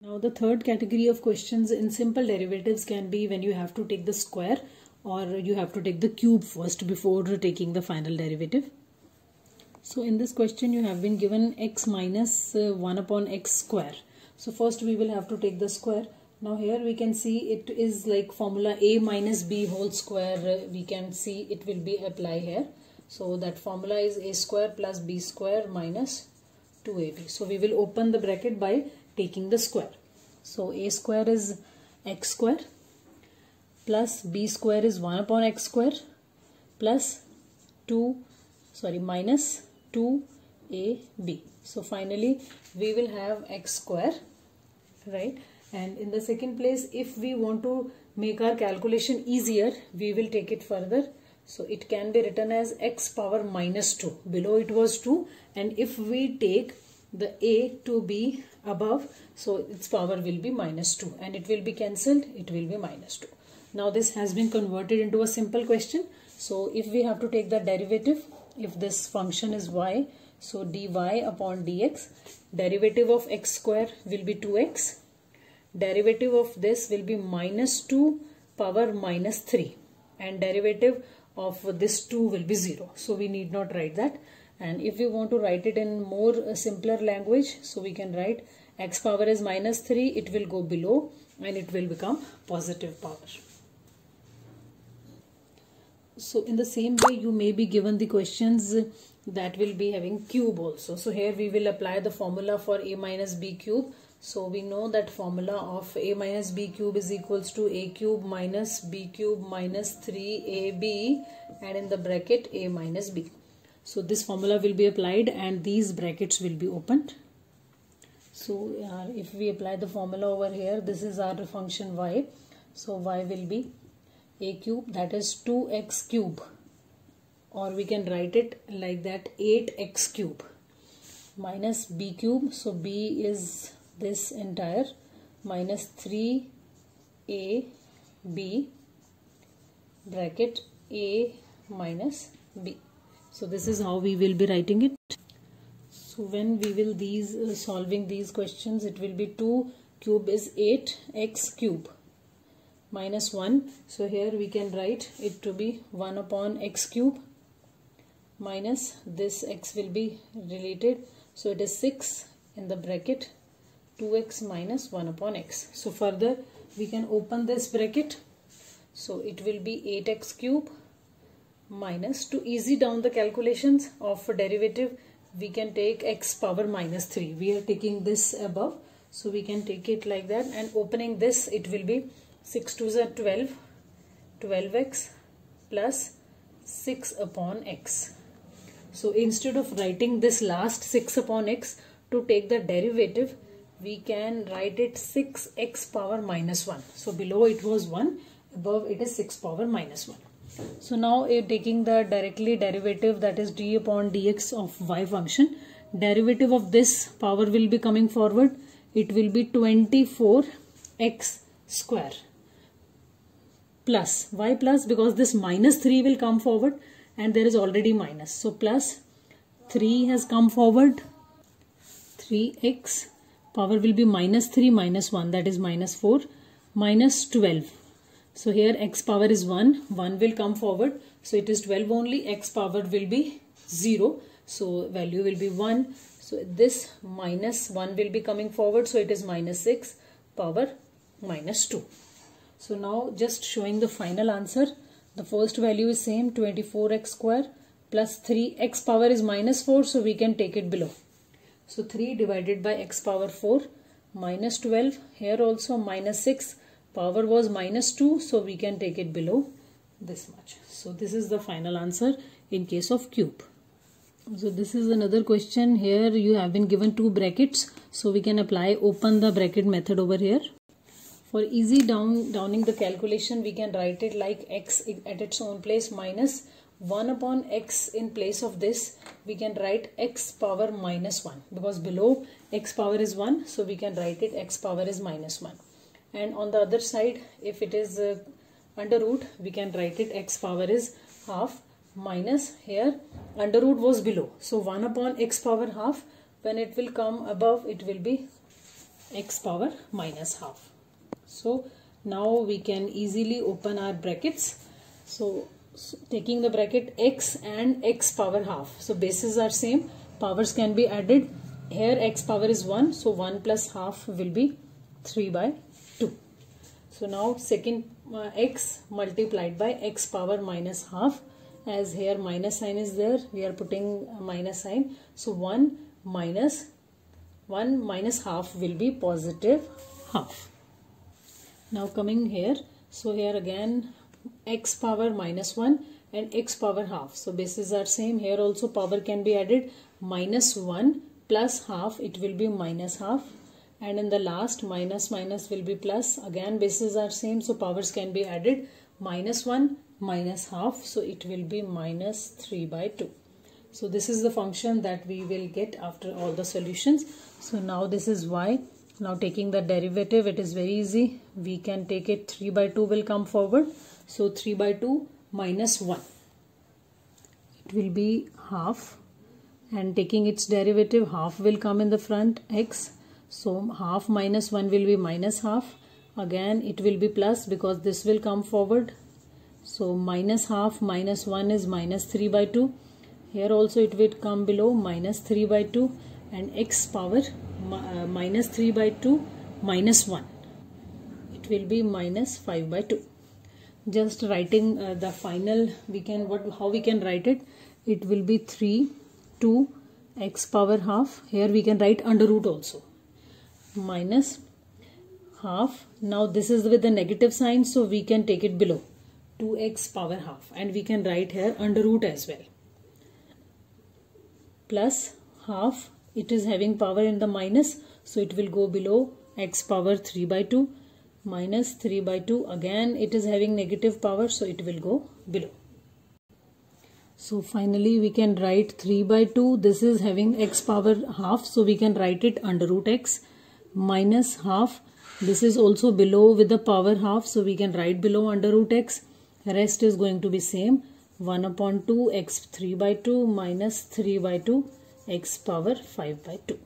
Now the third category of questions in simple derivatives can be when you have to take the square or you have to take the cube first before taking the final derivative. So in this question you have been given x minus 1 upon x square. So first we will have to take the square. Now here we can see it is like formula a minus b whole square. We can see it will be applied here. So that formula is a square plus b square minus 2ab. So we will open the bracket by taking the square. So a square is x square plus b square is 1 upon x square plus minus 2ab. So finally we will have x square, right? And in the second place, if we want to make our calculation easier, we will take it further. So it can be written as x power minus 2. Below it was 2, and if we take the a to be above, so its power will be minus 2 and it will be cancelled, it will be minus 2. Now this has been converted into a simple question. So if we have to take the derivative, if this function is y, so dy upon dx, derivative of x square will be 2x, derivative of this will be minus 2 power minus 3, and derivative of this 2 will be 0. So we need not write that. And if we want to write it in more simpler language, so we can write x power is minus 3, it will go below and it will become positive power. So in the same way you may be given the questions that will be having cube also. So here we will apply the formula for a minus b cube. So we know that formula of a minus b cube is equals to a cube minus b cube minus 3ab and in the bracket a minus b. So this formula will be applied and these brackets will be opened. So if we apply the formula over here, this is our function y. So y will be a cube, that is 2x cube, or we can write it like that 8x cube, minus b cube, so b is this entire, minus 3ab bracket a minus b. So this is how we will be writing it. So when we will solving these questions, it will be 2 cube is 8x cube minus 1. So here we can write it to be 1 upon x cube minus this x will be related. So it is 6 in the bracket 2x minus 1 upon x. So further we can open this bracket. So it will be 8x cube minus, to easy down the calculations of a derivative, we can take x power minus 3. We are taking this above, so we can take it like that, and opening this it will be 6 2s are 12, 12x plus 6 upon x. So instead of writing this last 6 upon x, to take the derivative we can write it 6x power minus 1. So below it was 1, above it is 6 power minus 1. So now taking the directly derivative, that is d upon dx of y function, derivative of this power will be coming forward, it will be 24x square plus y plus, because this minus 3 will come forward and there is already minus, so plus 3 has come forward, 3x power will be minus 3 minus 1, that is minus 4 minus 12. So here x power is 1, 1 will come forward, so it is 12 only, x power will be 0, so value will be 1. So this minus 1 will be coming forward, so it is minus 6 power minus 2. So now just showing the final answer, the first value is same, 24x square plus 3, x power is minus 4, so we can take it below. So 3 divided by x power 4 minus 12, here also minus 6, power was minus 2, so we can take it below this much. So this is the final answer in case of cube. So this is another question. Here you have been given 2 brackets, so we can apply open the bracket method over here. For easy downing the calculation, we can write it like x at its own place minus 1 upon x. In place of this we can write x power minus 1, because below x power is 1, so we can write it x power is minus 1. And on the other side, if it is under root, we can write it x power is half minus, here under root was below, so 1 upon x power half, when it will come above it will be x power minus half. So now we can easily open our brackets. So taking the bracket x and x power half. So bases are same. Powers can be added. Here x power is 1. So 1 plus half will be 3/2. So now second x multiplied by x power minus half. As here minus sign is there, we are putting a minus sign. So 1 minus half will be positive half. Now coming here, so here again x power minus 1 and x power half. So bases are same. Here also power can be added. Minus 1 plus half, it will be minus half. And in the last minus will be plus. Again bases are same, so powers can be added. Minus 1 minus half, so it will be minus 3/2. So this is the function that we will get after all the solutions. So now this is y. Now taking the derivative, it is very easy. We can take it 3/2 will come forward. So 3/2 minus 1. It will be half. And taking its derivative, half will come in the front, x. So half minus 1 will be minus half. Again it will be plus because this will come forward. So minus half minus 1 is minus 3/2. Here also it will come below minus 3/2. And x power minus 3/2 minus 1. It will be minus 5/2. Just writing the final, how we can write it? It will be 3 to x power half. Here we can write under root also. Minus half. Now this is with the negative sign, so we can take it below. 2x power half. And we can write here under root as well. Plus half. It is having power in the minus, so it will go below x power 3/2 minus 3/2. Again it is having negative power, so it will go below. So finally we can write 3/2. This is having x power half, so we can write it under root x minus half. This is also below with the power half, so we can write below under root x. Rest is going to be same. 1/2 x 3/2 minus 3/2 x power 5/2.